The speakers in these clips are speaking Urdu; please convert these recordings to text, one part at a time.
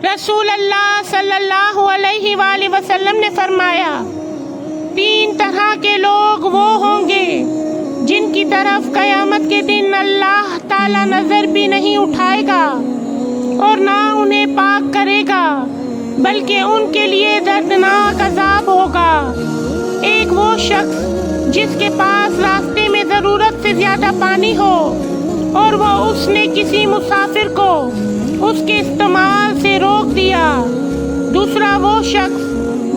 رسول اللہ صلی اللہ علیہ وآلہ وسلم نے فرمایا، 3 طرح کے لوگ وہ ہوں گے جن کی طرف قیامت کے دن اللہ تعالیٰ نظر بھی نہیں اٹھائے گا اور نہ انہیں پاک کرے گا، بلکہ ان کے لیے دردناک عذاب ہوگا۔ ایک وہ شخص جس کے پاس راستے میں ضرورت سے زیادہ پانی ہو اور وہ اس نے کسی مسافر کو اس کے استعمال سے روک دیا۔ دوسرا وہ شخص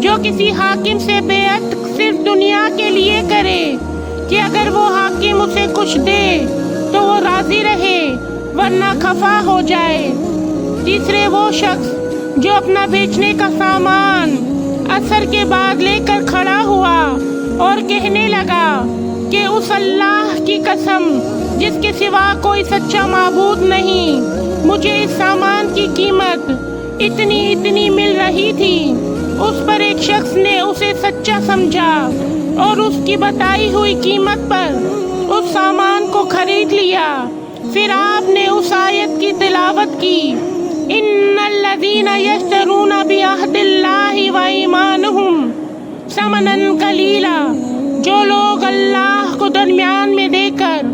جو کسی حاکم سے بیعت صرف دنیا کے لیے کرے کہ اگر وہ حاکم اسے کچھ دے تو وہ راضی رہے ورنہ خفا ہو جائے۔ تیسرے وہ شخص جو اپنا بیچنے کا سامان عصر کے بعد لے کر کھڑا ہوا اور کہنے لگا کہ اس اللہ کی قسم جس کے سوا کوئی سچا معبود نہیں، مجھے اس سامان کی قیمت اتنی مل رہی تھی۔ اس پر ایک شخص نے اسے سچا سمجھا اور اس کی بتائی ہوئی قیمت پر اس سامان کو خرید لیا۔ پھر آپ نے اس آیت کی تلاوت کی، ان الذین یشترون بعہد اللہ وایمانہم ثمنا قلیلا، جو لوگ اللہ کو درمیان میں دے کر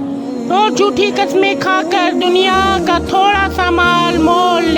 اور جھوٹی قسمیں کھا کر دنیا کا تھوڑا سا مال مول